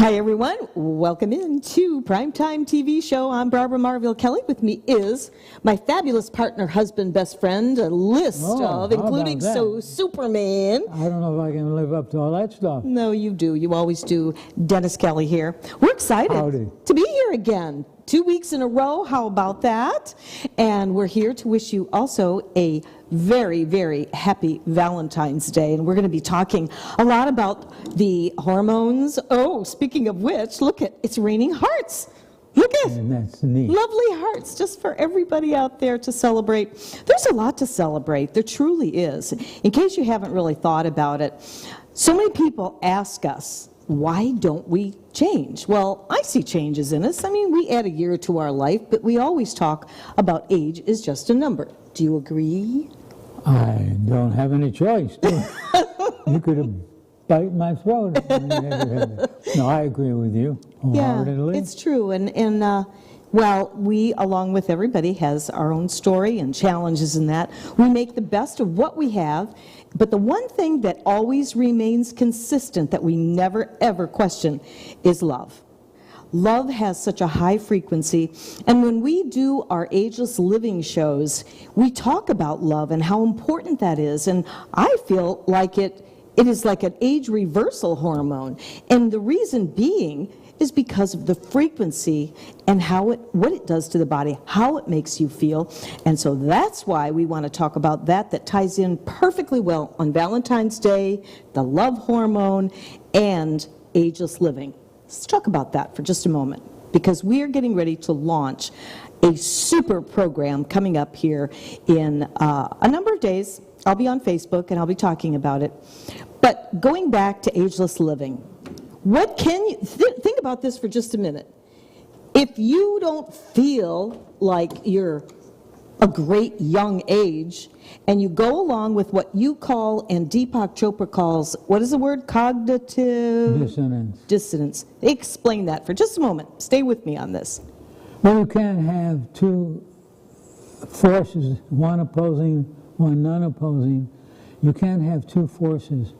Hi, everyone. Welcome in to Primetime TV Show. I'm Barbara Marville Kelly. With me is my fabulous partner, husband, best friend, a list of, including Superman. I don't know if I can live up to all that stuff. No, you do. You always do. Dennis Kelly here. We're excited to be here again. 2 weeks in a row. How about that? And we're here to wish you also a very, very happy Valentine's Day. And we're going to be talking a lot about the hormones. Oh, speaking of which, look at, it's raining hearts. Look at that's neat. Lovely hearts just for everybody out there to celebrate. There's a lot to celebrate. There truly is. In case you haven't really thought about it, so many people ask us, why don't we change? Well, I see changes in us. I mean, we add a year to our life, but we always talk about age is just a number. Do you agree? I don't have any choice. You could have bite my throat. No, I agree with you wholeheartedly. Yeah, it's true. And well, we, along with everybody, has our own story and challenges in that. We make the best of what we have, but the one thing that always remains consistent that we never, ever question is love. Love has such a high frequency, and when we do our Ageless Living shows, we talk about love and how important that is, and I feel like it is like an age reversal hormone, and the reason being is because of the frequency and what it does to the body, how it makes you feel. And so that's why we want to talk about that. That ties in perfectly well on Valentine's Day, the love hormone, and ageless living. Let's talk about that for just a moment, because we are getting ready to launch a super program coming up here in a number of days. I'll be on Facebook and I'll be talking about it. But going back to ageless living, what can you think about this for just a minute? If you don't feel like you're a great young age and you go along with what you call, and Deepak Chopra calls, what is the word? Cognitive dissonance. Explain that for just a moment. Stay with me on this. Well, you can't have two forces, one opposing, one non-opposing. You can't have two forces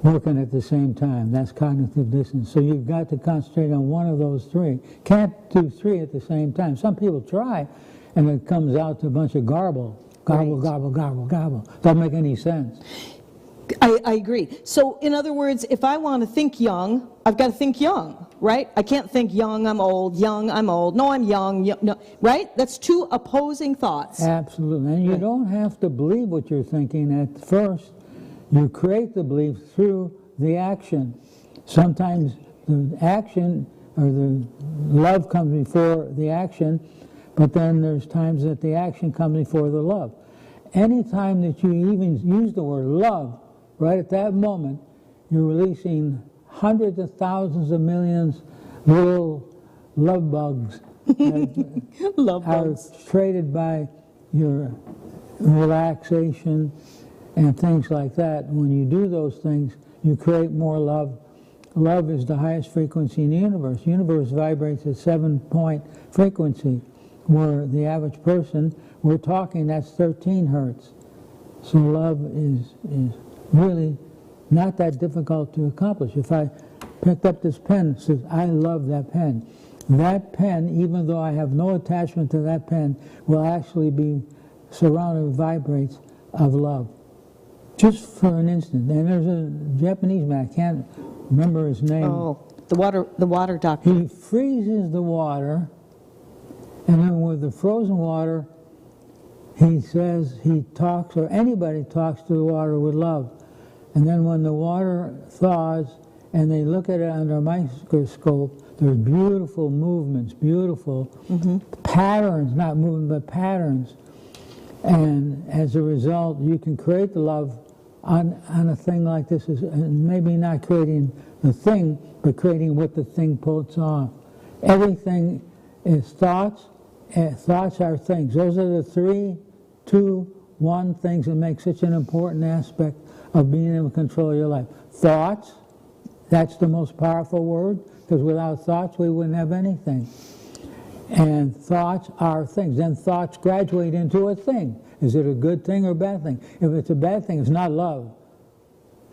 working at the same time. That's cognitive dissonance. So you've got to concentrate on one of those three. Can't do three at the same time. Some people try, and it comes out to a bunch of garble. Garble, garble, garble, garble. Doesn't make any sense. I agree. So, in other words, if I want to think young, I've got to think young, right? I can't think young, I'm old, young, I'm old. No, I'm young, no, right? That's two opposing thoughts. Absolutely. And you don't have to believe what you're thinking at first. You create the belief through the action. Sometimes the action or the love comes before the action, but then there's times that the action comes before the love. Anytime that you even use the word love, right at that moment, you're releasing hundreds of thousands of millions little love bugs that are traded by your relaxation and things like that. When you do those things, you create more love. Love is the highest frequency in the universe. The universe vibrates at 7-point frequency, where the average person, we're talking, that's 13 hertz. So love is really not that difficult to accomplish. If I picked up this pen and says, I love that pen, even though I have no attachment to that pen, will actually be surrounded with vibrates of love. Just for an instant. And there's a Japanese man, I can't remember his name. Oh, the water doctor. He freezes the water, and then with the frozen water, he says he talks, or anybody talks to the water with love. And then when the water thaws, and they look at it under a microscope, there's beautiful movements, beautiful patterns, not movement, but patterns. And as a result, you can create the love on a thing like this, and maybe not creating the thing, but creating what the thing puts off. Everything is thoughts, and thoughts are things. Those are the 3, 2, 1 things that make such an important aspect of being able to control your life. Thoughts, that's the most powerful word, because without thoughts we wouldn't have anything. And thoughts are things. Then thoughts graduate into a thing. Is it a good thing or a bad thing? If it's a bad thing, it's not love.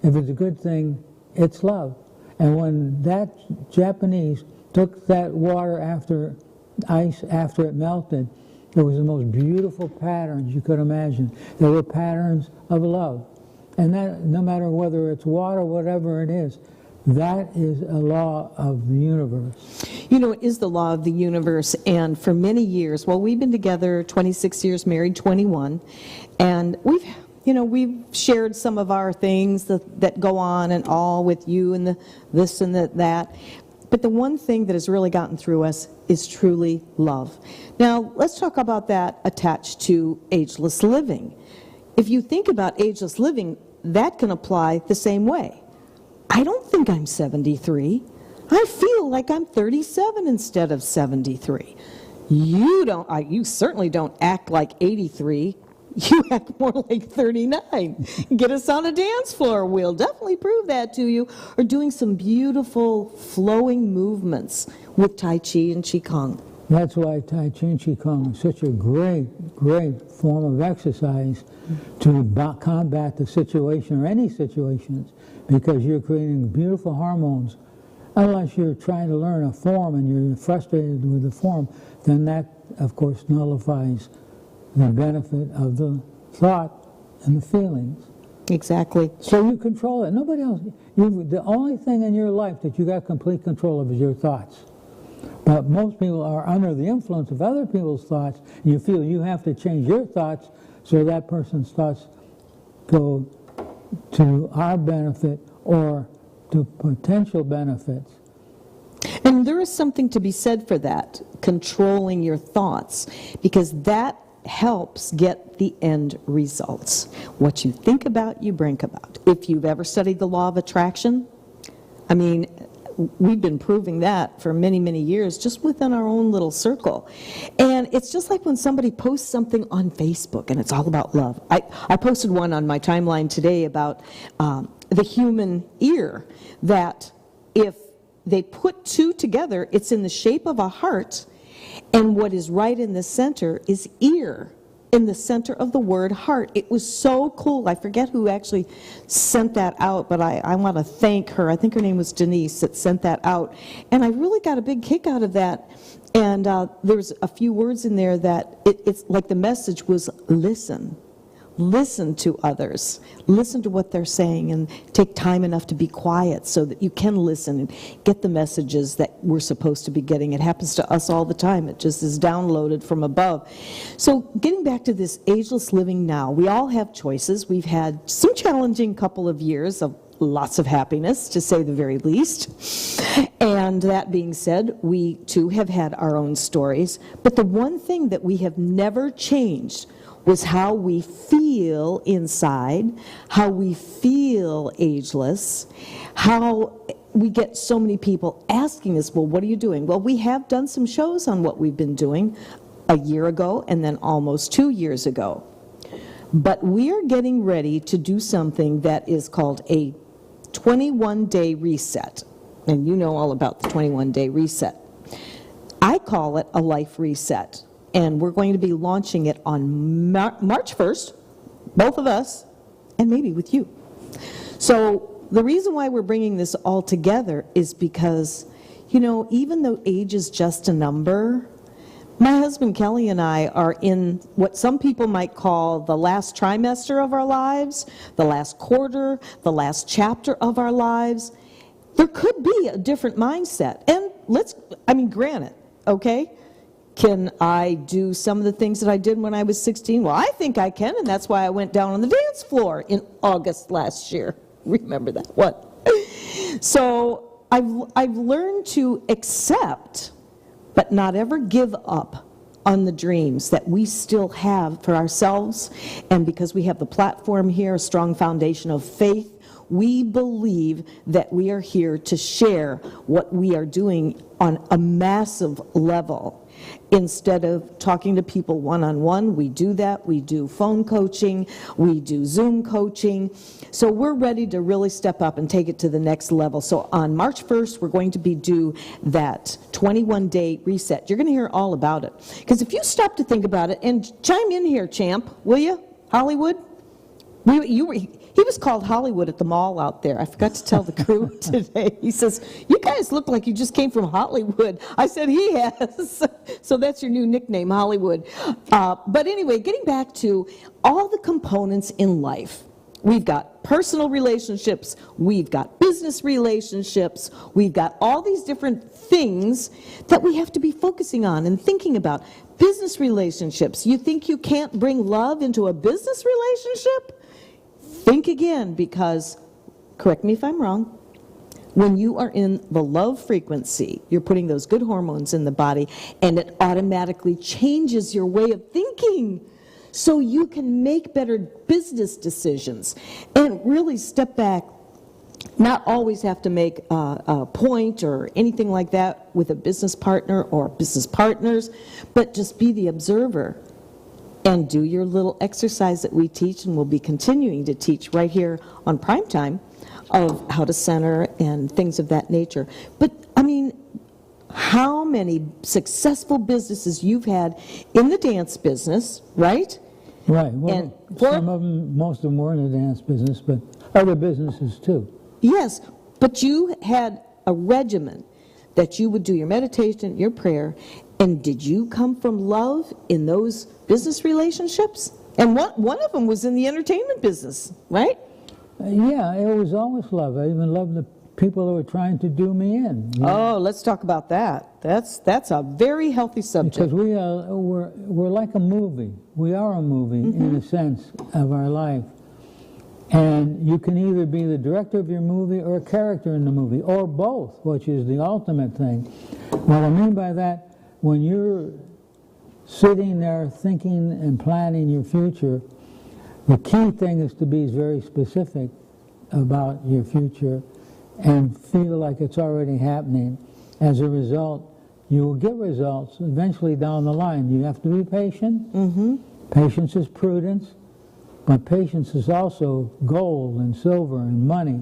If it's a good thing, it's love. And when that Japanese took that water after ice, after it melted, it was the most beautiful patterns you could imagine. They were patterns of love. And that, no matter whether it's water, whatever it is, that is a law of the universe. You know, it is the law of the universe, and for many years, well, we've been together 26 years, married 21, and we've shared some of our things that go on and all with you and the this and that. But the one thing that has really gotten through us is truly love. Now, let's talk about that attached to ageless living. If you think about ageless living, that can apply the same way. I don't think I'm 73. I feel like I'm 37 instead of 73. You certainly don't act like 83. You act more like 39. Get us on a dance floor. We'll definitely prove that to you. Or doing some beautiful flowing movements with Tai Chi and Qigong. That's why Tai Chi and Qigong is such a great form of exercise to combat the situation or any situations, because you're creating beautiful hormones. Unless you're trying to learn a form and you're frustrated with the form, then that, of course, nullifies the benefit of the thought and the feelings. Exactly. So you control it. Nobody else. The only thing in your life that you got complete control of is your thoughts. But most people are under the influence of other people's thoughts. You feel you have to change your thoughts so that person's thoughts go to our benefit or to potential benefits. And there is something to be said for that, controlling your thoughts, because that helps get the end results. What you think about, you bring about. If you've ever studied the law of attraction, I mean, we've been proving that for many, many years just within our own little circle. And it's just like when somebody posts something on Facebook and it's all about love. I posted one on my timeline today about the human ear, that if they put two together, it's in the shape of a heart, and what is right in the center is ear, in the center of the word heart. It was so cool. I forget who actually sent that out, but I want to thank her. I think her name was Denise that sent that out. And I really got a big kick out of that. And there's a few words in there that it's like the message was listen. Listen to others. Listen to what they're saying, and take time enough to be quiet so that you can listen and get the messages that we're supposed to be getting. It happens to us all the time. It just is downloaded from above. So getting back to this ageless living now, we all have choices. We've had some challenging couple of years of lots of happiness, to say the very least. And that being said, we too have had our own stories. But the one thing that we have never changed was how we feel inside, how we feel ageless, how we get so many people asking us, well, what are you doing? Well, we have done some shows on what we've been doing a year ago and then almost 2 years ago. But we are getting ready to do something that is called a 21-day reset. And you know all about the 21-day reset. I call it a life reset. And we're going to be launching it on March 1st, both of us, and maybe with you. So the reason why we're bringing this all together is because, you know, even though age is just a number, my husband Kelly and I are in what some people might call the last trimester of our lives, the last quarter, the last chapter of our lives. There could be a different mindset. And granted, okay? Can I do some of the things that I did when I was 16? Well, I think I can, and that's why I went down on the dance floor in August last year. Remember that one. So I've learned to accept, but not ever give up on the dreams that we still have for ourselves. And because we have the platform here, a strong foundation of faith, we believe that we are here to share what we are doing on a massive level. Instead of talking to people one-on-one, we do that. We do phone coaching. We do Zoom coaching. So we're ready to really step up and take it to the next level. So on March 1st, we're going to do that 21-day reset. You're going to hear all about it. Because if you stop to think about it, and chime in here, champ, will you, Hollywood? He was called Hollywood at the mall out there. I forgot to tell the crew today. He says, "You guys look like you just came from Hollywood." I said, "He has." So that's your new nickname, Hollywood. But anyway, getting back to all the components in life. We've got personal relationships, we've got business relationships, we've got all these different things that we have to be focusing on and thinking about. Business relationships. You think you can't bring love into a business relationship? Think again, because, correct me if I'm wrong, when you are in the love frequency, you're putting those good hormones in the body, and it automatically changes your way of thinking so you can make better business decisions and really step back, not always have to make a point or anything like that with a business partner or business partners, but just be the observer. And do your little exercise that we teach and will be continuing to teach right here on Primetime of how to center and things of that nature. But, I mean, how many successful businesses you've had in the dance business, right? Right. Well, And some of them, most of them were in the dance business, but other businesses too. Yes, but you had a regimen that you would do your meditation, your prayer, and did you come from love in those business relationships? And one of them was in the entertainment business, right? Yeah, it was always love. I even loved the people who were trying to do me in. Oh, let's talk about that. That's a very healthy subject. Because we're like a movie. We are a movie in a sense of our life. And you can either be the director of your movie or a character in the movie, or both, which is the ultimate thing. What I mean by that, when you're sitting there thinking and planning your future, the key thing is to be very specific about your future and feel like it's already happening. As a result, you will get results eventually down the line. You have to be patient. Patience is prudence, but patience is also gold and silver and money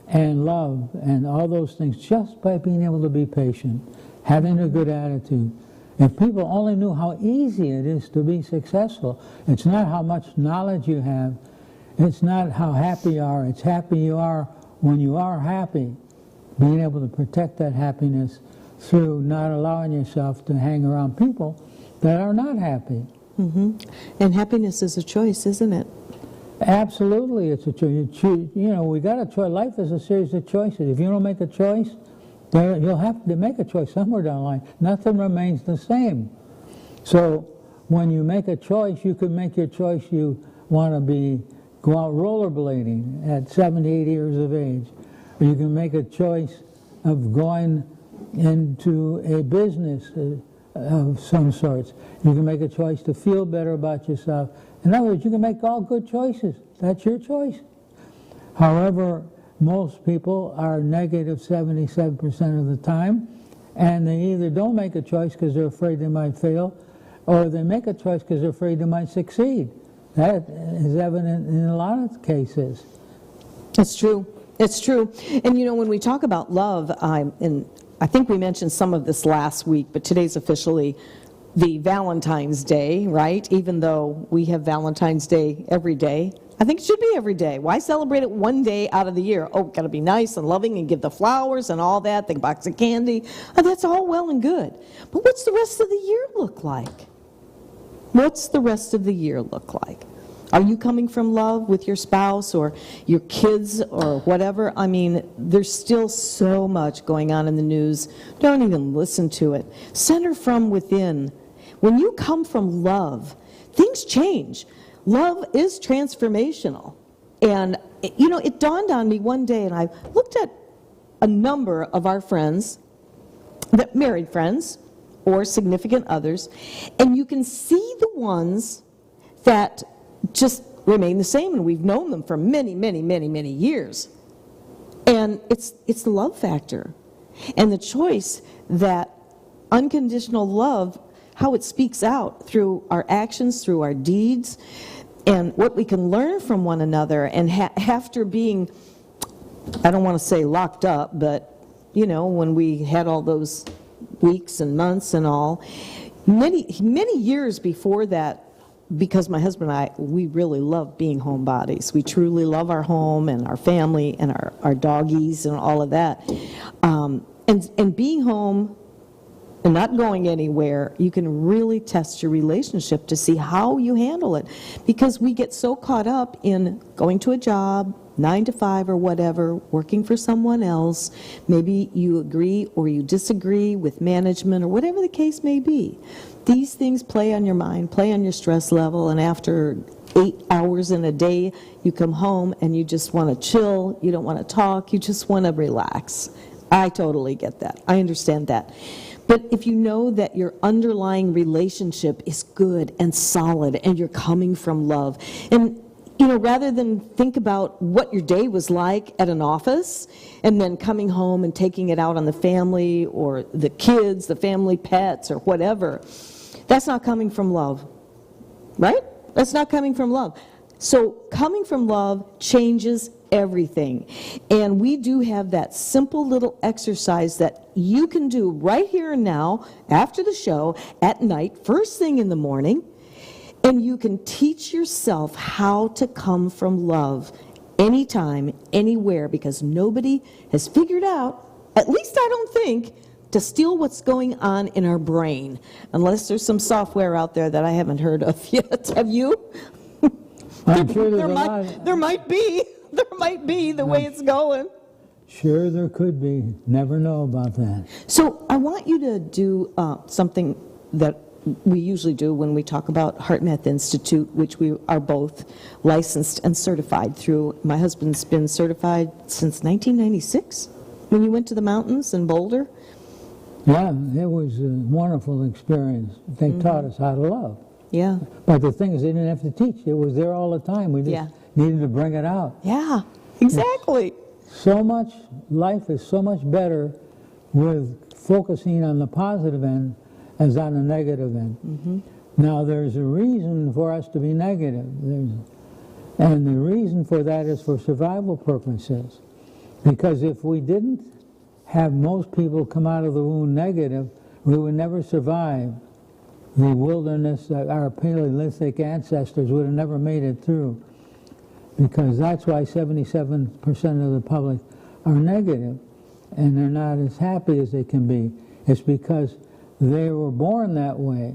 and love and all those things just by being able to be patient, having a good attitude. If people only knew how easy it is to be successful, it's not how much knowledge you have, it's not how happy you are, it's happy you are when you are happy, being able to protect that happiness through not allowing yourself to hang around people that are not happy. And happiness is a choice, isn't it? Absolutely, it's a choice. You know, we got a choice. Life is a series of choices. If you don't make a choice, you'll have to make a choice somewhere down the line. Nothing remains the same. So when you make a choice, you can make your choice you want to go out rollerblading at 70, 80 years of age. Or you can make a choice of going into a business of some sorts. You can make a choice to feel better about yourself. In other words, you can make all good choices. That's your choice. However, most people are negative 77% of the time, and they either don't make a choice because they're afraid they might fail, or they make a choice because they're afraid they might succeed. That is evident in a lot of cases. It's true. It's true. And you know, when we talk about love, and I think we mentioned some of this last week, but today's officially the Valentine's Day, right? Even though we have Valentine's Day every day. I think it should be every day. Why celebrate it one day out of the year? Oh, got to be nice and loving and give the flowers and all that, the box of candy. That's all well and good. But what's the rest of the year look like? What's the rest of the year look like? Are you coming from love with your spouse or your kids or whatever? I mean, there's still so much going on in the news. Don't even listen to it. Center from within. When you come from love, things change. Love is transformational. And, you know, it dawned on me one day, and I looked at a number of our friends, that married friends or significant others, and you can see the ones that just remain the same, and we've known them for many, many, many, many years. And it's the love factor and the choice that unconditional love, how it speaks out through our actions, through our deeds, and what we can learn from one another. And after being, I don't want to say locked up, but, you know, when we had all those weeks and months and all, many, many years before that because my husband and I, we really love being homebodies. We truly love our home and our family and our doggies and all of that. And being home and not going anywhere, you can really test your relationship to see how you handle it. Because we get so caught up in going to a job, 9 to 5 or whatever, working for someone else. Maybe you agree or you disagree with management or whatever the case may be. These things play on your mind, play on your stress level, and after 8 hours in a day, you come home and you just want to chill, you don't want to talk, you just want to relax. I totally get that. I understand that. But if you know that your underlying relationship is good and solid and you're coming from love, and rather than think about what your day was like at an office and then coming home and taking it out on the family or the kids, the family pets or whatever, that's not coming from love, right? That's not coming from love. So coming from love changes everything. And we do have that simple little exercise that you can do right here and now, after the show, at night, first thing in the morning, and you can teach yourself how to come from love anytime, anywhere, because nobody has figured out, at least I don't think, to steal what's going on in our brain, unless there's some software out there that I haven't heard of yet. Have you? I'm sure there might be. There might be the way it's going. Sure, there could be. Never know about that. So I want you to do something that we usually do when we talk about HeartMath Institute, which we are both licensed and certified through. My husband's been certified since 1996 when you went to the mountains in Boulder. Yeah, it was a wonderful experience. They taught us how to love. Yeah. But the thing is, they didn't have to teach. It was there all the time. We just needed to bring it out. Yeah, exactly. So much, life is so much better with focusing on the positive end as on the negative end. Now, there's a reason for us to be negative. And the reason for that is for survival purposes. Because if we didn't have most people come out of the womb negative, we would never survive the wilderness that our Paleolithic ancestors would have never made it through. Because that's why 77% of the public are negative and they're not as happy as they can be. It's because they were born that way.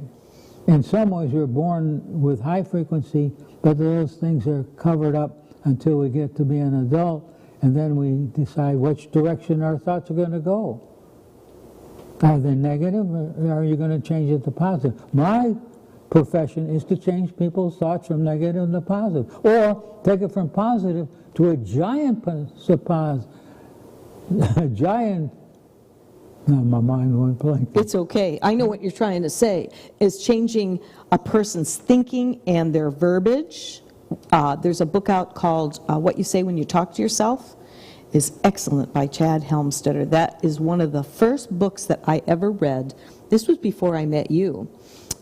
In some ways, we're born with high frequency, but those things are covered up until we get to be an adult, and then we decide which direction our thoughts are going to go. Are they negative, or are you going to change it to positive? My profession is to change people's thoughts from negative to positive, or take it from positive to a giant, no, my mind went blank. It's okay. I know what you're trying to say, is changing a person's thinking and their verbiage. There's a book out called What You Say When You Talk to Yourself. Is excellent, by Chad Helmstetter. That is one of the first books that I ever read. This was before I met you.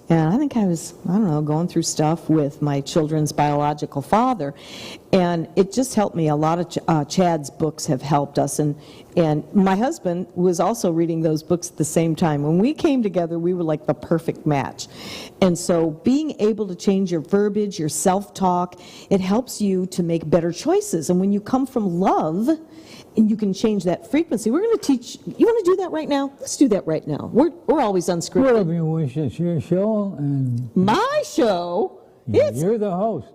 And I think I was, going through stuff with my children's biological father. And it just helped me. A lot of Chad's books have helped us. And my husband was also reading those books at the same time. When we came together, we were like the perfect match. And so being able to change your verbiage, your self-talk, it helps you to make better choices. And when you come from love, and you can change that frequency. We're going to teach. You want to do that right now? Let's do that right now. We're always unscripted. Whatever you wish. It's your show, and my show. You're the host.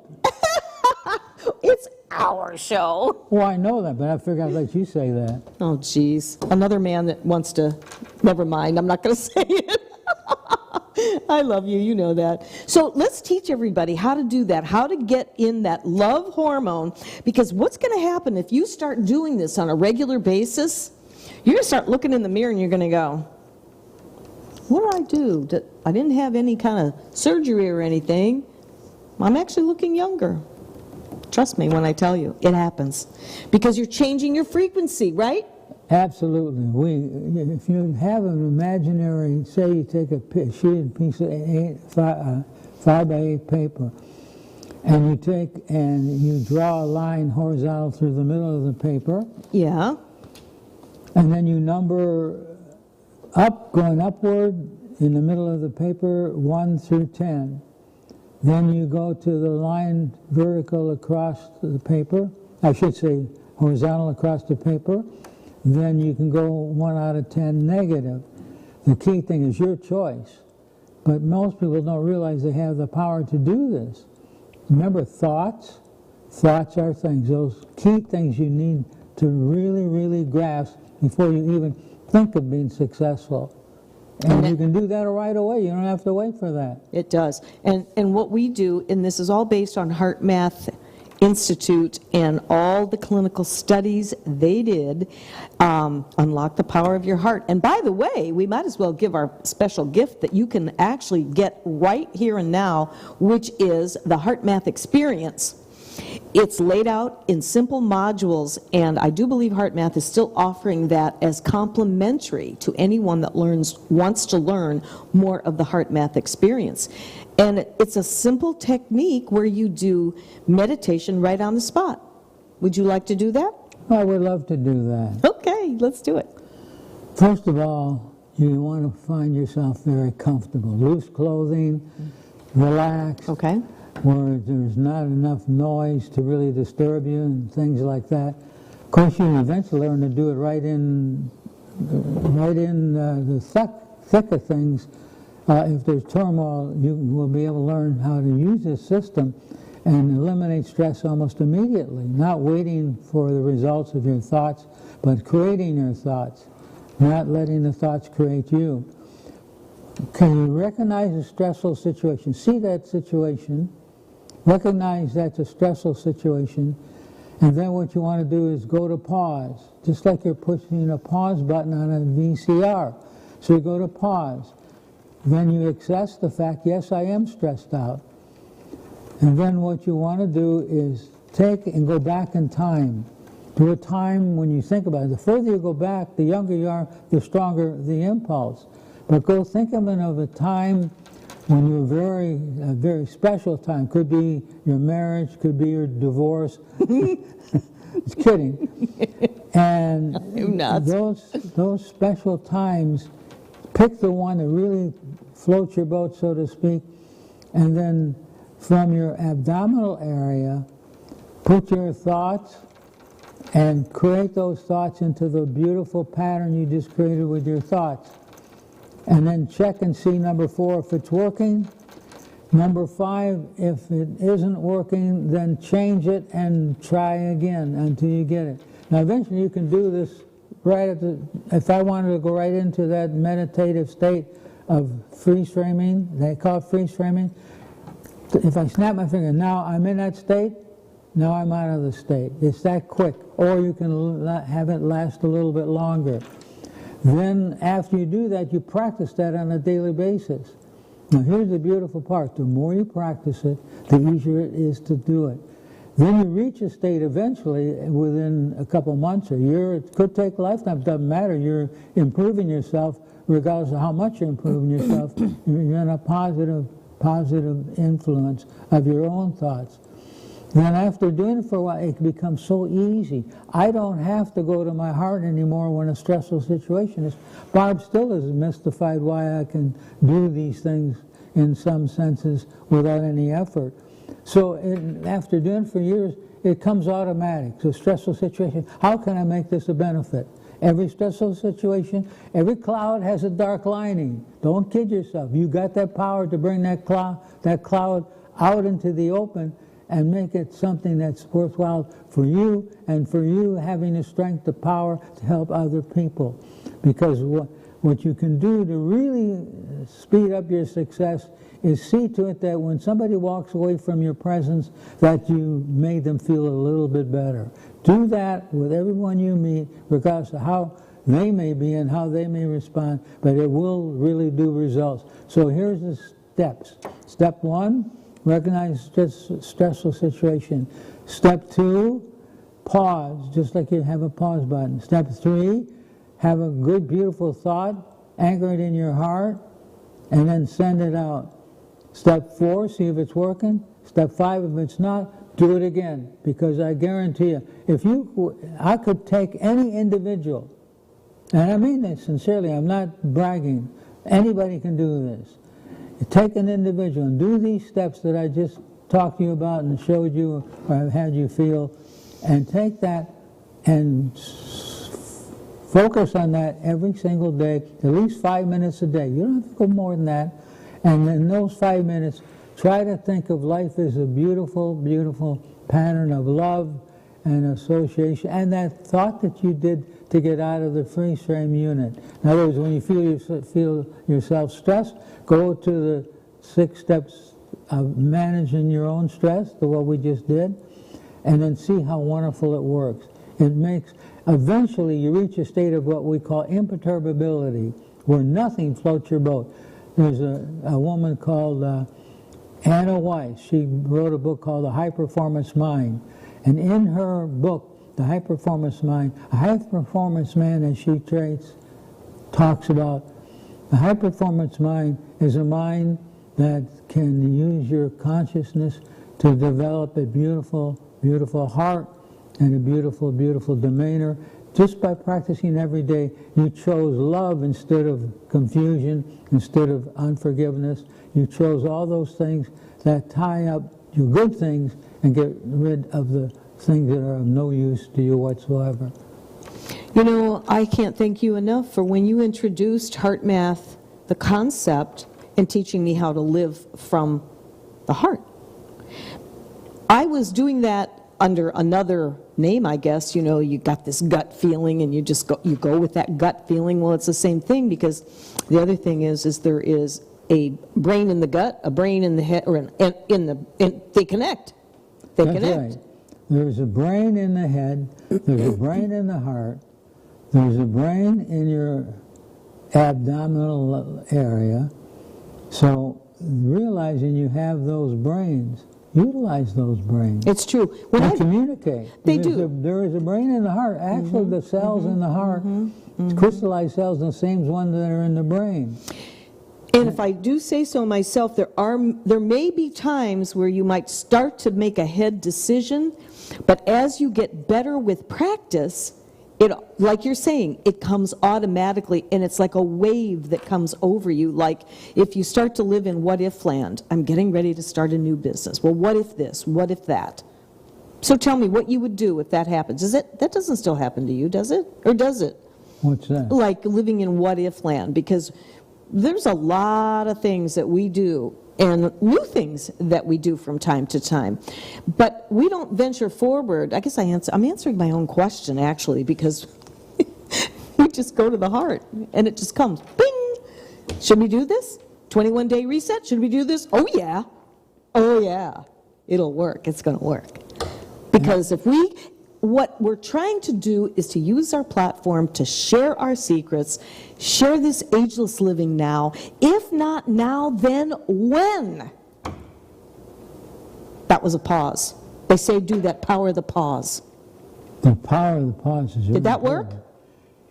It's our show. Well, I know that, but I figured I'd let you say that. Oh, geez, another man that wants to. Never mind. I'm not going to say it. I love you, you know that. So let's teach everybody how to do that, how to get in that love hormone, because what's going to happen if you start doing this on a regular basis, you're going to start looking in the mirror and you're going to go, what did I do? I didn't have any kind of surgery or anything. I'm actually looking younger. Trust me when I tell you, it happens. Because you're changing your frequency, right? Absolutely. If you have an imaginary, say you take a sheeted piece of 5 by 8 paper, and you draw a line horizontal through the middle of the paper. Yeah. And then you number going upward in the middle of the paper, 1 through 10. Then you go to the line vertical across the paper. I should say horizontal across the paper. Then you can go 1 out of 10 negative. The key thing is your choice. But most people don't realize they have the power to do this. Remember, thoughts are things. Those key things you need to really, really grasp before you even think of being successful. And you can do that right away. You don't have to wait for that. It does. And what we do, and this is all based on HeartMath Institute and all the clinical studies they did, unlock the power of your heart. And by the way, we might as well give our special gift that you can actually get right here and now, which is the HeartMath experience. It's laid out in simple modules, and I do believe HeartMath is still offering that as complimentary to anyone that wants to learn more of the HeartMath experience. And it's a simple technique where you do meditation right on the spot. Would you like to do that? I would love to do that. Okay, let's do it. First of all, you want to find yourself very comfortable. Loose clothing, relaxed. Okay. Where there's not enough noise to really disturb you and things like that. Of course, you eventually learn to do it right in the thick of things. If there's turmoil, you will be able to learn how to use this system and eliminate stress almost immediately, not waiting for the results of your thoughts, but creating your thoughts, not letting the thoughts create you. Can you recognize a stressful situation? See that situation. Recognize that's a stressful situation, and then what you want to do is go to pause, just like you're pushing a pause button on a VCR. So you go to pause. Then you access the fact, yes, I am stressed out. And then what you want to do is take and go back in time to a time when you think about it. The further you go back, the younger you are, the stronger the impulse. But go think of a time when you're a very special time. Could be your marriage, could be your divorce. Just kidding. And those special times, pick the one that really floats your boat, so to speak, and then from your abdominal area, put your thoughts and create those thoughts into the beautiful pattern you just created with your thoughts. And then check and see, number 4, if it's working. Number 5, if it isn't working, then change it and try again until you get it. Now, eventually you can do this right if I wanted to go right into that meditative state of freeze framing, they call it freeze framing. If I snap my finger, now I'm in that state, now I'm out of the state. It's that quick. Or you can have it last a little bit longer. Then after you do that, you practice that on a daily basis. Now here's the beautiful part. The more you practice it, the easier it is to do it. Then you reach a state eventually within a couple months or a year. It could take a lifetime. It doesn't matter. You're improving yourself regardless of how much you're improving yourself. You're in a positive influence of your own thoughts. Then after doing it for a while, it becomes so easy. I don't have to go to my heart anymore when a stressful situation is. Barb still is mystified why I can do these things in some senses without any effort. So after doing it for years, it comes automatic. So stressful situation, how can I make this a benefit? Every stressful situation, every cloud has a dark lining. Don't kid yourself. You got that power to bring that cloud out into the open and make it something that's worthwhile for you, and for you having the strength, the power to help other people. Because what you can do to really speed up your success is see to it that when somebody walks away from your presence, that you made them feel a little bit better. Do that with everyone you meet, regardless of how they may be and how they may respond, but it will really do results. So here's the steps. Step 1, recognize stressful situation. Step 2, pause, just like you have a pause button. Step 3, have a good, beautiful thought, anchor it in your heart, and then send it out. Step 4, see if it's working. Step 5, if it's not, do it again. Because I guarantee you, I could take any individual, and I mean this sincerely, I'm not bragging, anybody can do this. take an individual and do these steps that I just talked to you about and showed you or had you feel, and take that and focus on that every single day, at least 5 minutes a day. You don't have to go more than that. And in those 5 minutes, try to think of life as a beautiful, beautiful pattern of love and association, and that thought that you did to get out of the freeze frame unit. In other words, when you feel yourself stressed, go to the 6 steps of managing your own stress, the what we just did, and then see how wonderful it works. It makes, eventually you reach a state of what we call imperturbability, where nothing floats your boat. There's a woman called Anna Weiss. She wrote a book called The High Performance Mind. And in her book, The High Performance Mind, a high performance man, as she talks about, the high performance mind is a mind that can use your consciousness to develop a beautiful, beautiful heart and a beautiful, beautiful demeanor. Just by practicing every day, you chose love instead of confusion, instead of unforgiveness. You chose all those things that tie up your good things and get rid of the things that are of no use to you whatsoever. You know, I can't thank you enough for when you introduced HeartMath, the concept, and teaching me how to live from the heart. I was doing that under another name, I guess. You know, you got this gut feeling and you go with that gut feeling. Well, it's the same thing, because the other thing is there is a brain in the gut, a brain in the head, or they connect. They That's connect. Right. There's a brain in the head, there's a brain in the heart, there's a brain in your abdominal area. So realizing you have those brains, utilize those brains. It's true. When And communicate. They There is a brain in the heart. Actually, the cells in the heart, crystallized cells, are the same ones that are in the brain. And if I do say so myself, there may be times where you might start to make a head decision, but as you get better with practice, it, like you're saying, it comes automatically, and it's like a wave that comes over you. Like if you start to live in what-if land, I'm getting ready to start a new business. Well, what if this? What if that? So tell me what you would do if that happens. That doesn't still happen to you, does it? Or does it? What's that? Like living in what-if land, because there's a lot of things that we do and new things that we do from time to time. But we don't venture forward. I guess I'm answering my own question, actually, because we just go to the heart, and it just comes. Bing! Should we do this? 21-day reset? Should we do this? Oh, yeah. Oh, yeah. It'll work. It's going to work. Because what we're trying to do is to use our platform to share our secrets, share this ageless living now. If not now, then when? That was a pause. They say do that power of the pause. The power of the pause is... Did that work?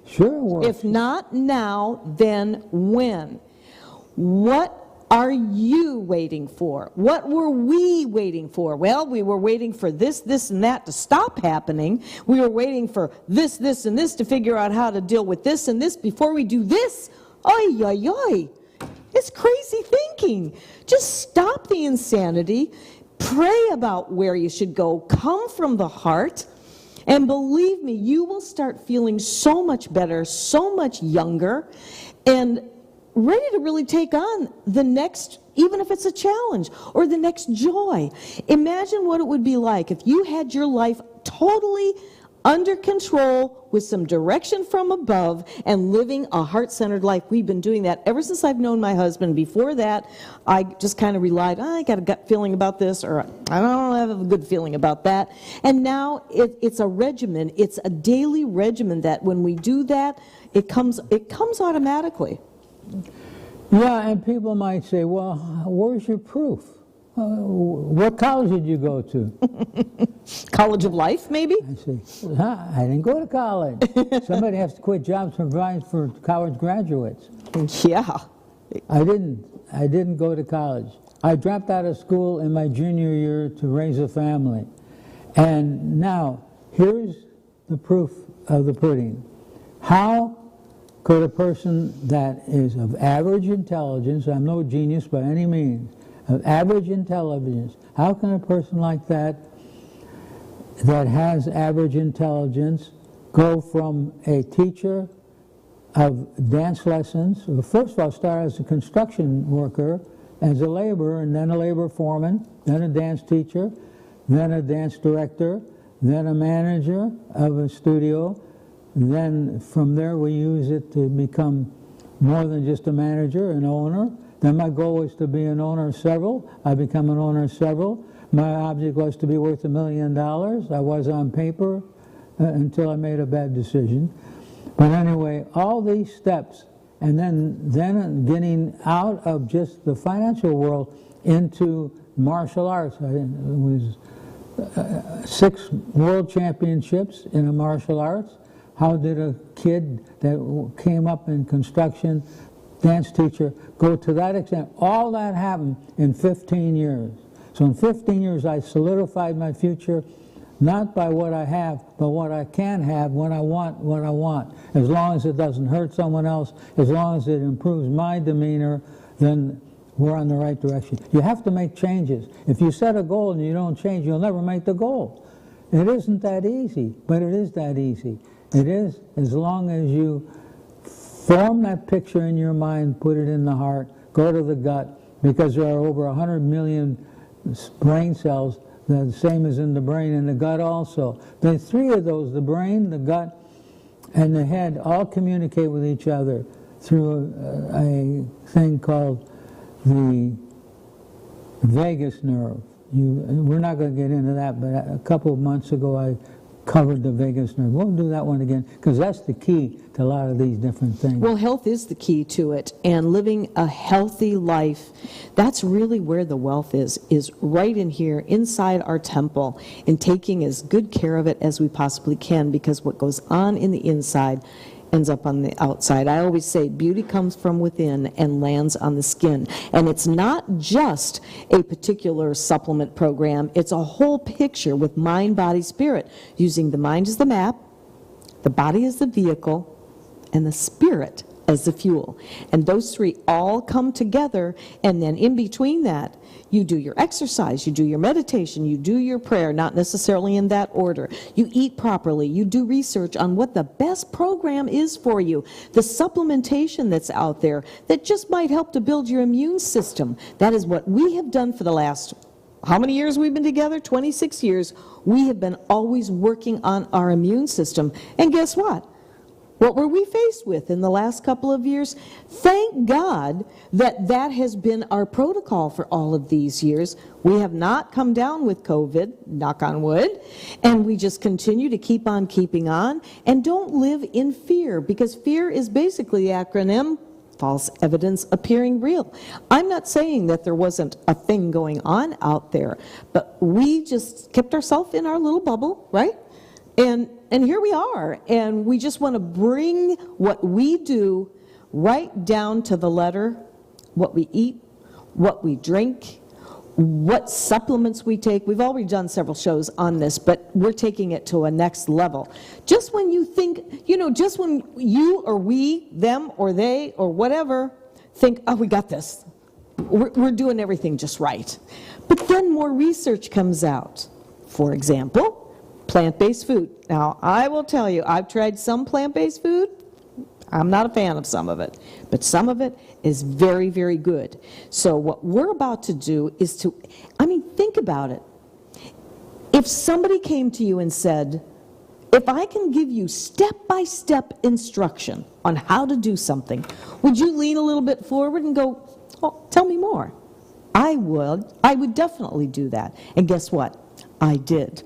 Sure it works. If not now, then when? What are you waiting for? What were we waiting for? Well, we were waiting for this, and that to stop happening. We were waiting for this, and this to figure out how to deal with this and this before we do this. Oy, oy, oy. It's crazy thinking. Just stop the insanity. Pray about where you should go. Come from the heart. And believe me, you will start feeling so much better, so much younger, and ready to really take on the next, even if it's a challenge, or the next joy. Imagine what it would be like if you had your life totally under control with some direction from above and living a heart-centered life. We've been doing that ever since I've known my husband. Before that, I just kind of relied, I got a gut feeling about this, or I don't have a good feeling about that. And now it's a regimen. It's a daily regimen that when we do that, it comes automatically. Yeah, and people might say, well, where's your proof? What college did you go to? College of Life, maybe? I say, I didn't go to college. Somebody has to quit jobs to provide for college graduates. Yeah. I didn't go to college. I dropped out of school in my junior year to raise a family. And now, here's the proof of the pudding. How could a person that is of average intelligence, I'm no genius by any means, of average intelligence, how can a person like that has average intelligence, go from a teacher of dance lessons, well, first of all, start as a construction worker, as a laborer, and then a labor foreman, then a dance teacher, then a dance director, then a manager of a studio. Then from there we use it to become more than just a manager, an owner. Then my goal was to be an owner of several. I become an owner of several. My object was to be worth $1 million. I was on paper until I made a bad decision. But anyway, all these steps, and then getting out of just the financial world into martial arts. It was 6 world championships in the martial arts. How did a kid that came up in construction, dance teacher, go to that extent? All that happened in 15 years. So in 15 years I solidified my future, not by what I have, but what I can have when I want what I want. As long as it doesn't hurt someone else, as long as it improves my demeanor, then we're on the right direction. You have to make changes. If you set a goal and you don't change, you'll never make the goal. It isn't that easy, but it is that easy. It is, as long as you form that picture in your mind, put it in the heart, go to the gut, because there are over 100 million brain cells, the same as in the brain and the gut also. The 3 of those, the brain, the gut, and the head, all communicate with each other through a thing called the vagus nerve. We're not going to get into that, but a couple of months ago I covered the vagus nerve. We'll do that one again, because that's the key to a lot of these different things. Well, health is the key to it, and living a healthy life, that's really where the wealth is right in here, inside our temple, and taking as good care of it as we possibly can, because what goes on in the inside ends up on the outside. I always say beauty comes from within and lands on the skin. And it's not just a particular supplement program, it's a whole picture with mind, body, spirit, using the mind as the map, the body as the vehicle, and the spirit as the fuel. And those 3 all come together, and then in between that, you do your exercise, you do your meditation, you do your prayer, not necessarily in that order. You eat properly, you do research on what the best program is for you, the supplementation that's out there that just might help to build your immune system. That is what we have done for the last, how many years we've been together? 26 years. We have been always working on our immune system. And guess what? What were we faced with in the last couple of years? Thank God that has been our protocol for all of these years. We have not come down with COVID, knock on wood, and we just continue to keep on keeping on, and don't live in fear, because fear is basically the acronym false evidence appearing real. I'm not saying that there wasn't a thing going on out there, but we just kept ourselves in our little bubble, right? And here we are, and we just want to bring what we do right down to the letter, what we eat, what we drink, what supplements we take. We've already done several shows on this, but we're taking it to a next level. Just when you think, just when you or we, them or they or whatever, think, oh, we got this. We're doing everything just right. But then more research comes out. For example, plant-based food. Now, I will tell you, I've tried some plant-based food. I'm not a fan of some of it, but some of it is very, very good. So what we're about to do is think about it. If somebody came to you and said, if I can give you step-by-step instruction on how to do something, would you lean a little bit forward and go, oh, tell me more? I would definitely do that. And guess what? I did.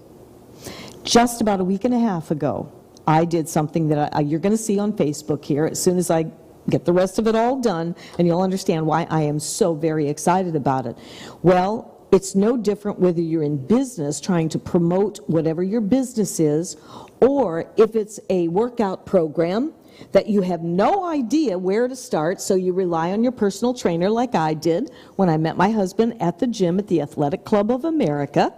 Just about a week and a half ago, I did something that you're going to see on Facebook here as soon as I get the rest of it all done, and you'll understand why I am so very excited about it. Well, it's no different whether you're in business trying to promote whatever your business is, or if it's a workout program that you have no idea where to start, so you rely on your personal trainer like I did when I met my husband at the gym at the Athletic Club of America.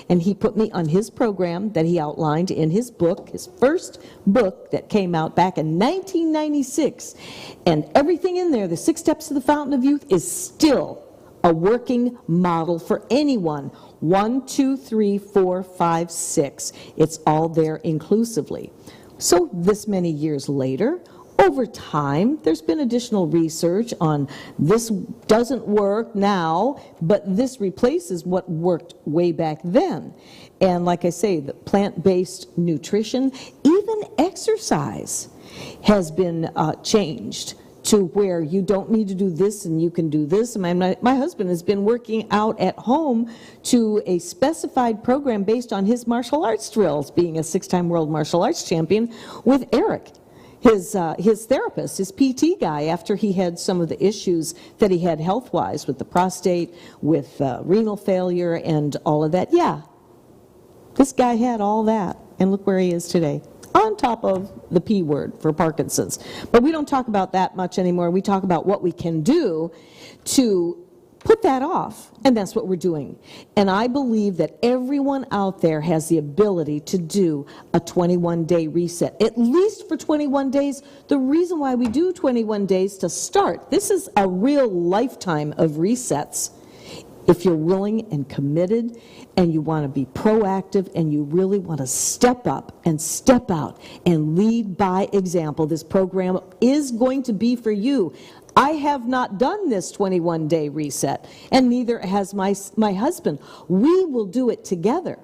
And he put me on his program that he outlined in his book, his first book that came out back in 1996. And everything in there, the 6 Steps to the Fountain of Youth, is still a working model for anyone. 1, 2, 3, 4, 5, 6. It's all there inclusively. So this many years later, over time, there's been additional research on this doesn't work now, but this replaces what worked way back then. And like I say, the plant-based nutrition, even exercise, has been changed to where you don't need to do this and you can do this. My husband has been working out at home to a specified program based on his martial arts drills, being a 6-time world martial arts champion, with Eric, his therapist, his PT guy, after he had some of the issues that he had health-wise with the prostate, with renal failure and all of that. Yeah, this guy had all that, and look where he is today, on top of the P word for Parkinson's. But we don't talk about that much anymore. We talk about what we can do to put that off, and that's what we're doing. And I believe that everyone out there has the ability to do a 21-day reset, at least for 21 days. The reason why we do 21 days to start, this is a real lifetime of resets. If you're willing and committed and you want to be proactive and you really want to step up and step out and lead by example, this program is going to be for you. I have not done this 21-day reset, and neither has my husband. We will do it together.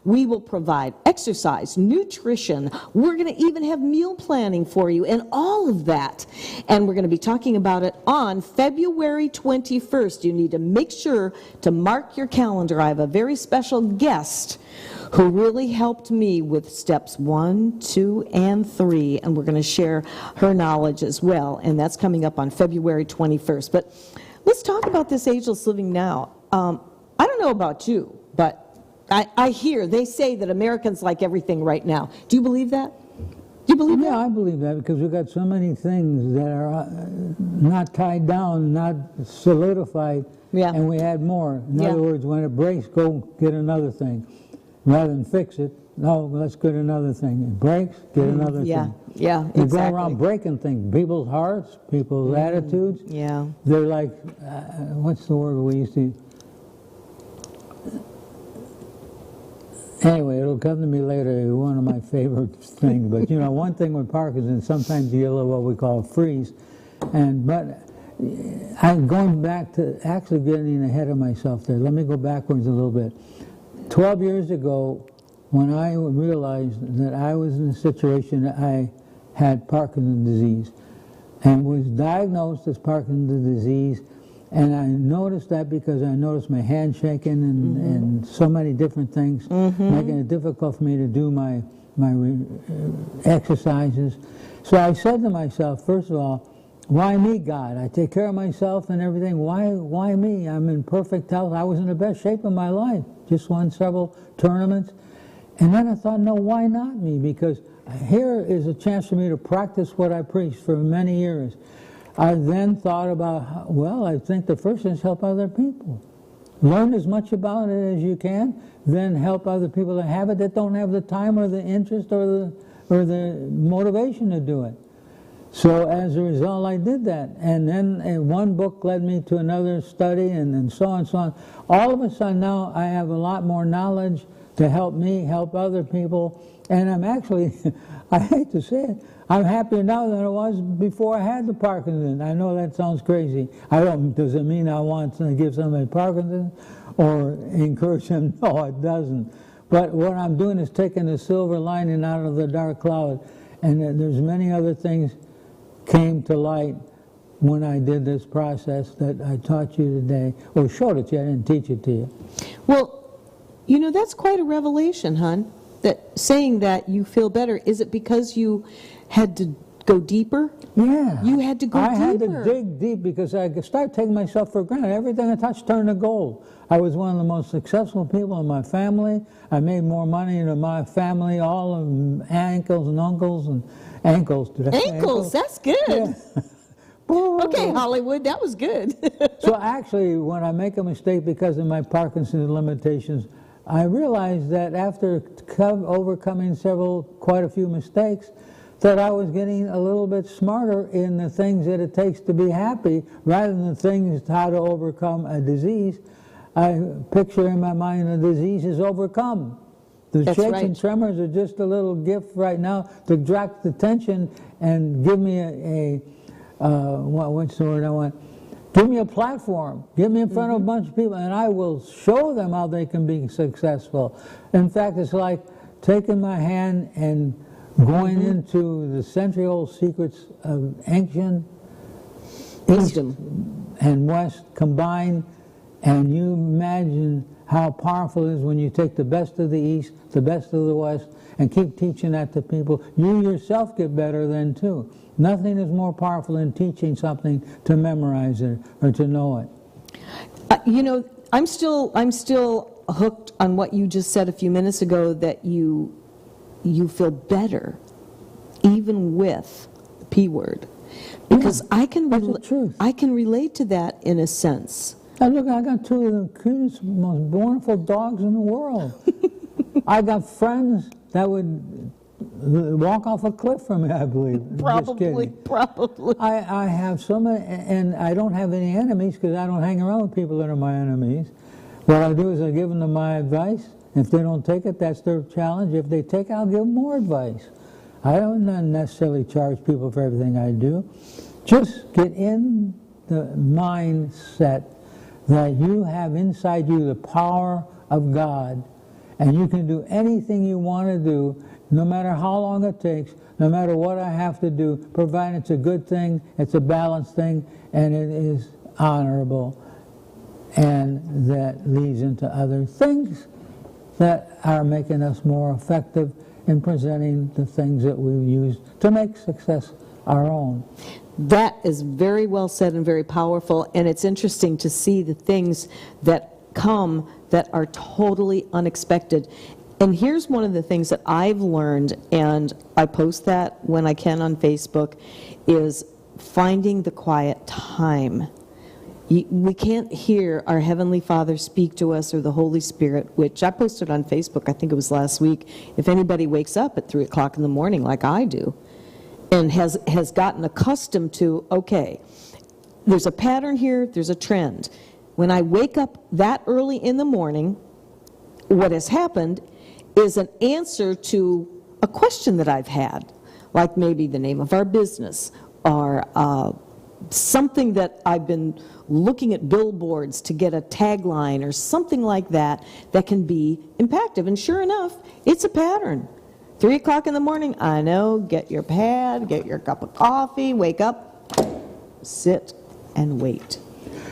We will provide exercise, nutrition. We're going to even have meal planning for you and all of that. And we're going to be talking about it on February 21st. You need to make sure to mark your calendar. I have a very special guest who really helped me with steps 1, 2, and 3. And we're going to share her knowledge as well. And that's coming up on February 21st. But let's talk about this Ageless Living Now. I don't know about you, but I hear, they say that Americans like everything right now. Do you believe that? Do you believe that? Yeah, I believe that, because we've got so many things that are not tied down, not solidified, and we add more. In other words, when it breaks, go get another thing. Rather than fix it, no, let's get another thing. It breaks, get another thing. Yeah, You exactly. go around breaking things, people's hearts, people's attitudes. Yeah. They're like, what's the word we used to... Anyway, it'll come to me later, one of my favorite things. But, you know, one thing with Parkinson's, sometimes you get what we call a freeze. But I'm going back to actually getting ahead of myself there. Let me go backwards a little bit. 12 years ago, when I realized that I was in a situation that I had Parkinson's disease and was diagnosed as Parkinson's disease, and I noticed that because I noticed my hand shaking and so many different things, making it difficult for me to do my exercises. So I said to myself, first of all, why me, God? I take care of myself and everything. Why me? I'm in perfect health. I was in the best shape of my life. Just won several tournaments. And then I thought, no, why not me? Because here is a chance for me to practice what I preached for many years. I then thought about, well, I think the first thing is help other people. Learn as much about it as you can, then help other people that have it, that don't have the time or the interest or the motivation to do it. So as a result, I did that. And then one book led me to another study, and then so on and so on. All of a sudden now I have a lot more knowledge to help me help other people. And I'm actually, I hate to say it, I'm happier now than I was before I had the Parkinson's. I know that sounds crazy. Does it mean I want to give somebody Parkinson's or encourage them? No, it doesn't. But what I'm doing is taking the silver lining out of the dark cloud. And there's many other things came to light when I did this process that I taught you today, or showed it to you. I didn't teach it to you. Well, you know, that's quite a revelation, hon, that saying that you feel better. Is it because you had to go deeper? Yeah. You had to go deeper. I had to dig deep because I started taking myself for granted. Everything I touched turned to gold. I was one of the most successful people in my family. I made more money than my family, all of them, ankles and uncles and ankles. Did I say ankles? That's good. Yeah. Okay, Hollywood, that was good. So actually, when I make a mistake because of my Parkinson's limitations, I realized that after overcoming quite a few mistakes, that I was getting a little bit smarter in the things that it takes to be happy, rather than things how to overcome a disease. I picture in my mind the disease is overcome. The That's shakes right. and tremors are just a little gift right now to direct the attention and give me what's the word I want? Give me a platform. Get me in front of a bunch of people, and I will show them how they can be successful. In fact, it's like taking my hand and going into the century-old secrets of ancient Wisdom. East and West combined, and you imagine how powerful it is when you take the best of the East, the best of the West, and keep teaching that to people. You yourself get better then too. Nothing is more powerful than teaching something to memorize it or to know it. You know, I'm still hooked on what you just said a few minutes ago, that you feel better even with the P word, because I can relate to that in a sense. Now look, I got two of the cutest, most wonderful dogs in the world. I got friends that would walk off a cliff from me, I believe. Probably. I have so many, and I don't have any enemies because I don't hang around with people that are my enemies. What I do is I give them my advice. If they don't take it, that's their challenge. If they take it, I'll give them more advice. I don't necessarily charge people for everything I do. Just get in the mindset that you have inside you the power of God, and you can do anything you want to do, no matter how long it takes, no matter what I have to do, provided it's a good thing, it's a balanced thing, and it is honorable, and that leads into other things that are making us more effective in presenting the things that we use to make success our own. That is very well said and very powerful, and it's interesting to see the things that come that are totally unexpected. And here's one of the things that I've learned, and I post that when I can on Facebook, is finding the quiet time. We can't hear our Heavenly Father speak to us, or the Holy Spirit, which I posted on Facebook, I think it was last week. If anybody wakes up at 3 o'clock in the morning like I do, and has gotten accustomed to, okay, there's a pattern here, there's a trend. When I wake up that early in the morning, what has happened is an answer to a question that I've had, like maybe the name of our business, or something that I've been looking at billboards to get a tagline or something like that that can be impactful. And sure enough, it's a pattern. 3 o'clock in the morning, I know, get your pad, get your cup of coffee, wake up, sit, and wait.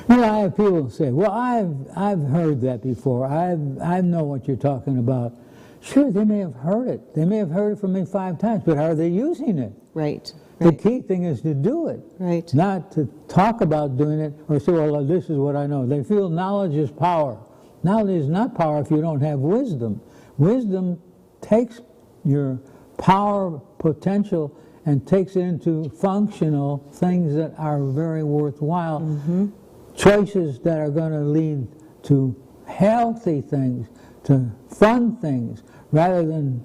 You know, I have people say, well, I've heard that before. I know what you're talking about. Sure, they may have heard it. They may have heard it from me 5 times, but are they using it? Right. The key thing is to do it, Right. not to talk about doing it or say, well, this is what I know. They feel knowledge is power. Knowledge is not power if you don't have wisdom. Wisdom takes your power potential and takes it into functional things that are very worthwhile. Choices that are going to lead to healthy things, to fun things, rather than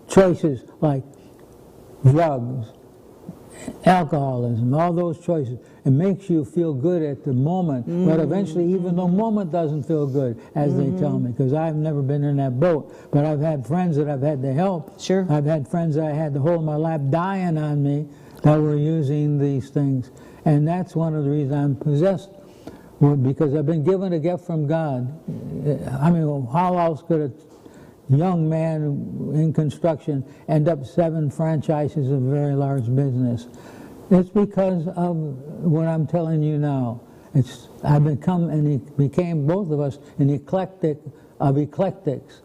choices like drugs, alcoholism, all those choices. It makes you feel good at the moment, but eventually even the moment doesn't feel good, as they tell me, because I've never been in that boat. But I've had friends that I've had to help. Sure. I've had friends that I had to hold in my lap dying on me that were using these things. And that's one of the reasons I'm possessed, because I've been given a gift from God. I mean, how else could a young man in construction end up 7 franchises of a very large business? It's because of what I'm telling you now. I've become, and he became, both of us, an eclectic of eclectics.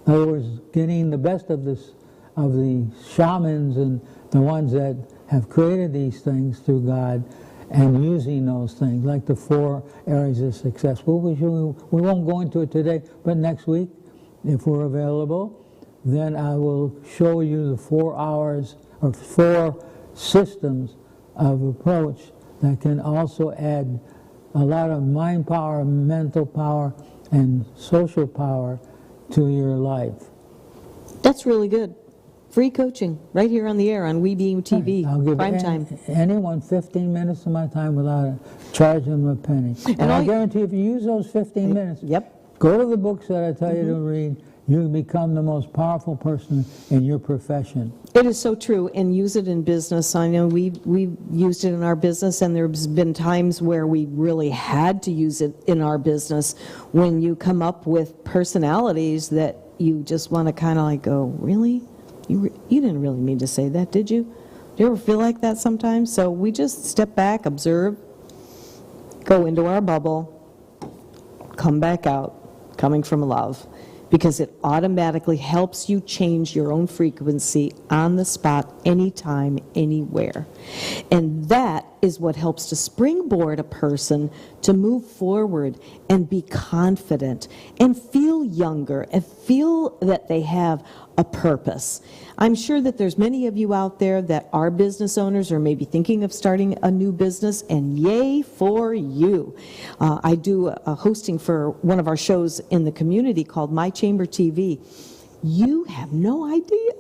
In other words, getting the best of the shamans and the ones that have created these things through God, and using those things, like the 4 areas of success. We won't go into it today, but next week, if we're available, then I will show you the 4 hours or 4 systems of approach that can also add a lot of mind power, mental power, and social power to your life. That's really good. Free coaching right here on the air on WeBeam TV, I'll give prime time. anyone 15 minutes of my time without charging them a penny. And I guarantee if you use those 15 minutes, Yep. go to the books that I tell you to read, you become the most powerful person in your profession. It is so true, and use it in business. I know we've used it in our business, and there's been times where we really had to use it in our business when you come up with personalities that you just want to kind of like go, really? You didn't really mean to say that, did you? Do you ever feel like that sometimes? So we just step back, observe, go into our bubble, come back out, coming from love, because it automatically helps you change your own frequency on the spot, anytime, anywhere. And that is what helps to springboard a person to move forward and be confident and feel younger and feel that they have a purpose. I'm sure that there's many of you out there that are business owners or maybe thinking of starting a new business, and yay for you. I do a hosting for one of our shows in the community called My Chamber TV. You have no idea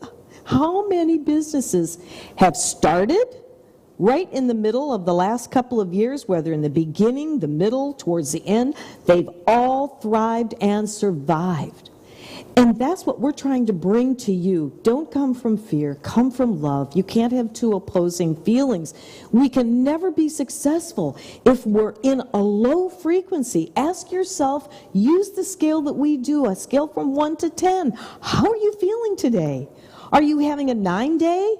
how many businesses have started right in the middle of the last couple of years, whether in the beginning, the middle, towards the end. They've all thrived and survived. And that's what we're trying to bring to you. Don't come from fear, come from love. You can't have two opposing feelings. We can never be successful if we're in a low frequency. Ask yourself, use the scale that we do, a scale from 1 to 10. How are you feeling today? Are you having a 9-day?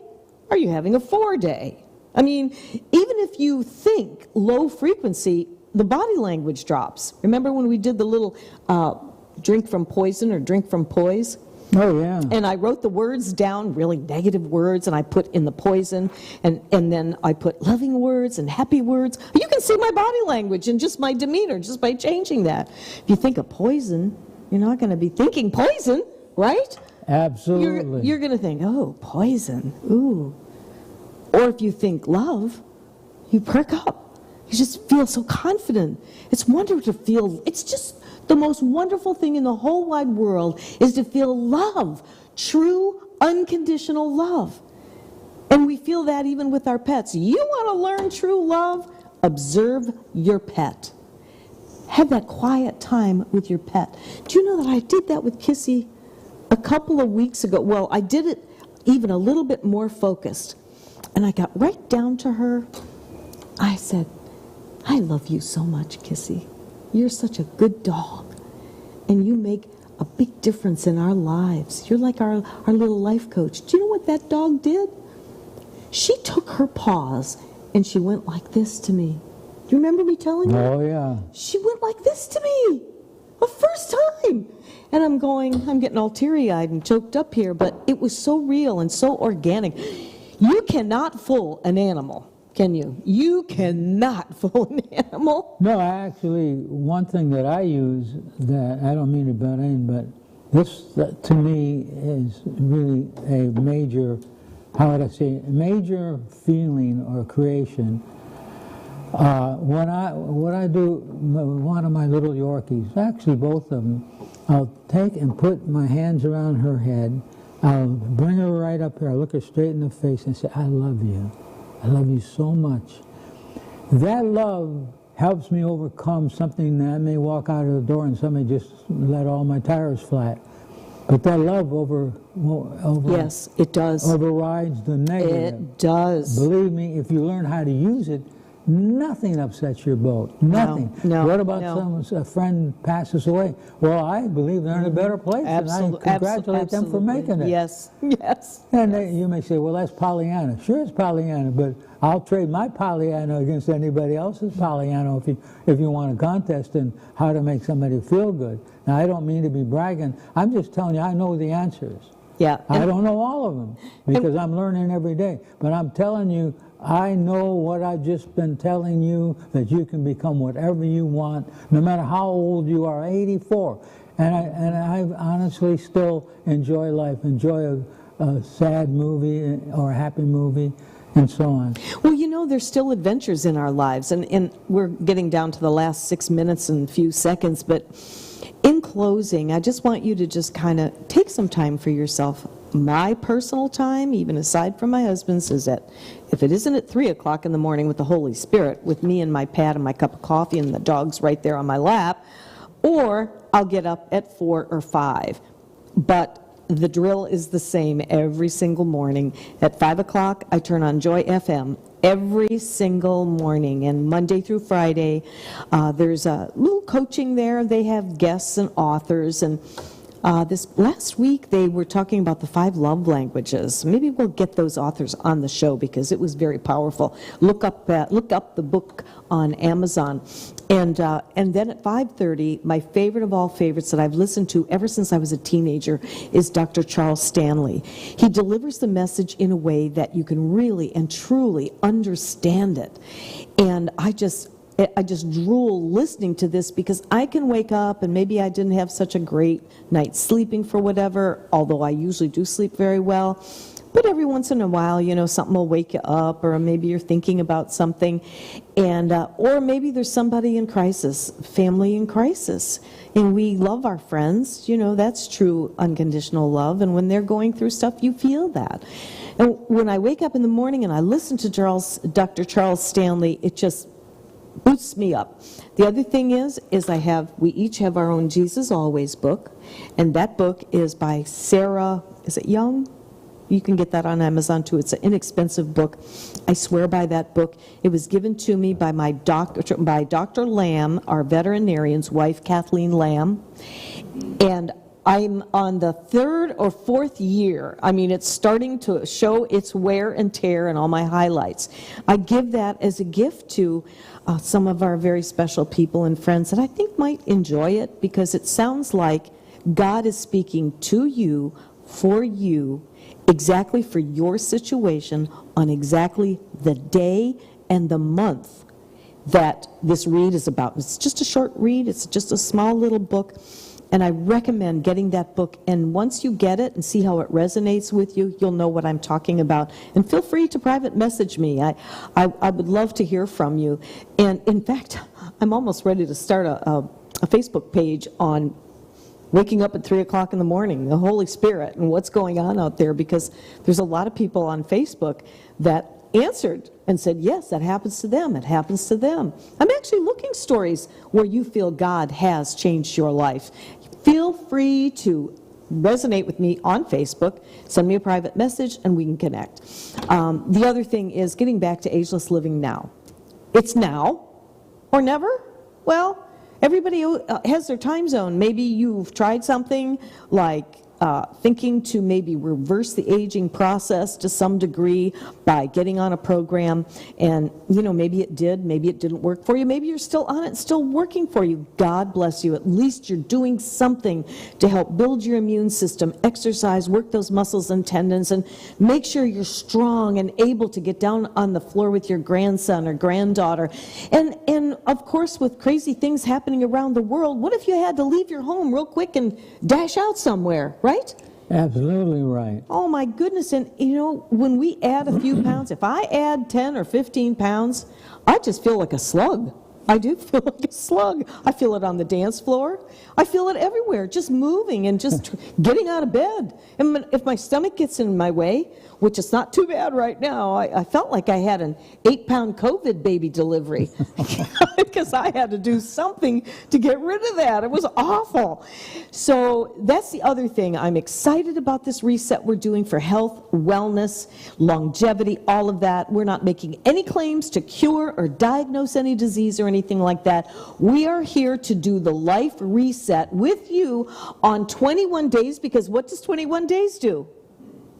Are you having a 4-day? I mean, even if you think low frequency, the body language drops. Remember when we did the little drink from poison or drink from poise? Oh, yeah. And I wrote the words down, really negative words, and I put in the poison, and then I put loving words and happy words. You can see my body language and just my demeanor just by changing that. If you think of poison, you're not going to be thinking poison, right? Absolutely. You're going to think, oh, poison, ooh. Or if you think love, you perk up. You just feel so confident. It's wonderful to feel, it's just the most wonderful thing in the whole wide world is to feel love, true, unconditional love. And we feel that even with our pets. You want to learn true love? Observe your pet. Have that quiet time with your pet. Do you know that I did that with Kissy a couple of weeks ago? Well, I did it even a little bit more focused. And I got right down to her. I said, I love you so much, Kissy. You're such a good dog. And you make a big difference in our lives. You're like our little life coach. Do you know what that dog did? She took her paws and she went like this to me. Do you remember me telling you? Oh, yeah. She went like this to me. The first time. And I'm getting all teary-eyed and choked up here, but it was so real and so organic. You cannot fool an animal, can you? You cannot fool an animal. No, actually, one thing that I use that I don't mean to butt in, but this to me is really a major, how would I say, a major feeling or creation. What I do, one of my little Yorkies, actually both of them, I'll take and put my hands around her head. I'll bring her right up here. I look her straight in the face and say, I love you. I love you so much. That love helps me overcome something that I may walk out of the door and somebody just let all my tires flat. But that love yes, it does. Overrides the negative. It does. Believe me, if you learn how to use it, nothing upsets your boat. Nothing. No, what about a friend passes away? Well, I believe they're in a better place, and I congratulate them for making it. Yes, yes. And you may say, well, that's Pollyanna. Sure, it's Pollyanna, but I'll trade my Pollyanna against anybody else's Pollyanna if you want a contest in how to make somebody feel good. Now, I don't mean to be bragging. I'm just telling you, I know the answers. Yeah. I don't know all of them because I'm learning every day. But I'm telling you, I know what I've just been telling you, that you can become whatever you want, no matter how old you are, 84. And I honestly still enjoy life, enjoy a sad movie or a happy movie, and so on. Well, you know, there's still adventures in our lives, and we're getting down to the last 6 minutes and a few seconds, but in closing, I just want you to just kind of take some time for yourself. My personal time, even aside from my husband's, is that if it isn't at 3 o'clock in the morning with the Holy Spirit, with me and my pad and my cup of coffee and the dog's right there on my lap, or I'll get up at 4 or 5. But the drill is the same every single morning. At 5 o'clock, I turn on Joy FM every single morning, and Monday through Friday, there's a little coaching there. They have guests and authors, and this last week they were talking about the 5 love languages. Maybe we'll get those authors on the show because it was very powerful. Look up the book on Amazon. And then at 5:30, my favorite of all favorites that I've listened to ever since I was a teenager is Dr. Charles Stanley. He delivers the message in a way that you can really and truly understand it. And I just drool listening to this because I can wake up and maybe I didn't have such a great night sleeping for whatever, although I usually do sleep very well. But every once in a while, something will wake you up, or maybe you're thinking about something, and or maybe there's somebody in crisis, family in crisis, and we love our friends. That's true unconditional love, and when they're going through stuff, you feel that. And when I wake up in the morning and I listen to Dr. Charles Stanley, it just boosts me up. The other thing is we each have our own Jesus Always book, and that book is by Sarah, is it Young? You can get that on Amazon too. It's an inexpensive book. I swear by that book. It was given to me by by Dr. Lamb, our veterinarian's wife, Kathleen Lamb. And I'm on the 3rd or 4th year. I mean, it's starting to show its wear and tear and all my highlights. I give that as a gift to some of our very special people and friends that I think might enjoy it, because it sounds like God is speaking to you, for you, exactly for your situation, on exactly the day and the month that this read is about. It's just a short read. It's just a small little book. And I recommend getting that book. And once you get it and see how it resonates with you, you'll know what I'm talking about. And feel free to private message me. I would love to hear from you. And in fact, I'm almost ready to start a Facebook page on waking up at 3 o'clock in the morning, the Holy Spirit, and what's going on out there, because there's a lot of people on Facebook that answered and said, yes, that happens to them, it happens to them. I'm actually looking stories where you feel God has changed your life. Feel free to resonate with me on Facebook, send me a private message, and we can connect. The other thing is getting back to Ageless Living Now. It's now or never. Well, everybody has their time zone. Maybe you've tried something like thinking to maybe reverse the aging process to some degree by getting on a program, and maybe it did, maybe it didn't work for you, maybe you're still on it, still working for you. God bless you. At least you're doing something to help build your immune system, exercise, work those muscles and tendons, and make sure you're strong and able to get down on the floor with your grandson or granddaughter. And of course, with crazy things happening around the world, what if you had to leave your home real quick and dash out somewhere, right? Absolutely right. Oh my goodness. And when we add a few pounds, if I add 10 or 15 pounds, I just feel like a slug. I do feel like a slug. I feel it on the dance floor. I feel it everywhere, just moving and just getting out of bed. And if my stomach gets in my way, which is not too bad right now, I felt like I had an 8-pound COVID baby delivery because I had to do something to get rid of that. It was awful. So that's the other thing. I'm excited about this reset we're doing for health, wellness, longevity, all of that. We're not making any claims to cure or diagnose any disease or anything like that. We are here to do the life reset with you on 21 days, because what does 21 days do?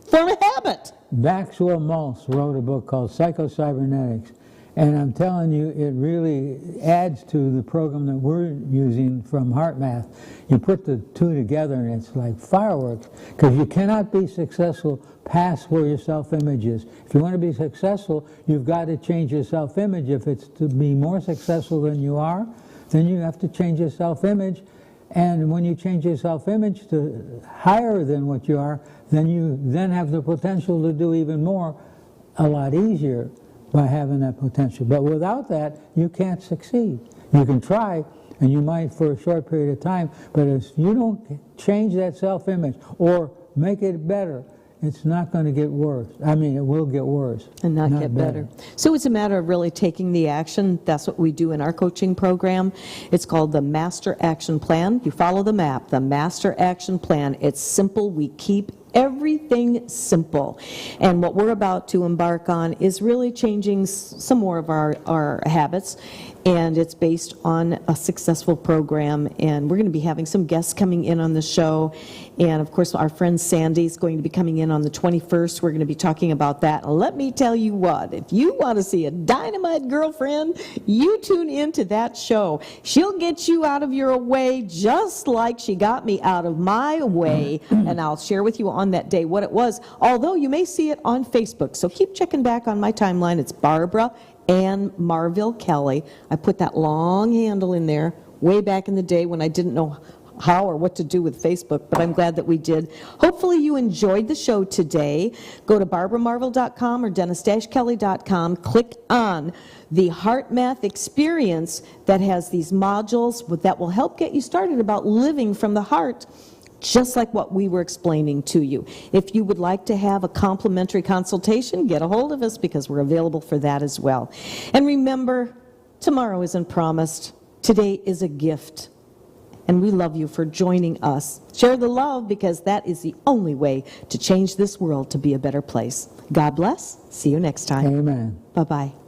Form a habit. Maxwell Maltz wrote a book called Psycho-Cybernetics, and I'm telling you, it really adds to the program that we're using from HeartMath. You put the two together and it's like fireworks, because you cannot be successful past where your self-image is. If you want to be successful, you've got to change your self-image. If it's to be more successful than you are, then you have to change your self-image. And when you change your self-image to higher than what you are, then you then have the potential to do even more, a lot easier by having that potential. But without that, you can't succeed. You can try, and you might for a short period of time, but if you don't change that self-image or make it better, it's not going to get worse. I mean, it will get worse. And not get better. So it's a matter of really taking the action. That's what we do in our coaching program. It's called the Master Action Plan. You follow the map, the Master Action Plan. It's simple. We keep everything simple. And what we're about to embark on is really changing some more of our habits. And it's based on a successful program. And we're going to be having some guests coming in on the show. And of course, our friend Sandy's going to be coming in on the 21st. We're going to be talking about that. And let me tell you what, if you want to see a dynamite girlfriend, you tune into that show. She'll get you out of your way just like she got me out of my way. And I'll share with you on that day what it was, although you may see it on Facebook. So keep checking back on my timeline. It's Barbara Ann Marville Kelly. I put that long handle in there way back in the day when I didn't know how or what to do with Facebook, but I'm glad that we did. Hopefully you enjoyed the show today. Go to barbaramarville.com or dennis-kelly.com. Click on the HeartMath experience that has these modules that will help get you started about living from the heart, just like what we were explaining to you. If you would like to have a complimentary consultation, get a hold of us because we're available for that as well. And remember, tomorrow isn't promised. Today is a gift. And we love you for joining us. Share the love because that is the only way to change this world to be a better place. God bless. See you next time. Amen. Bye-bye.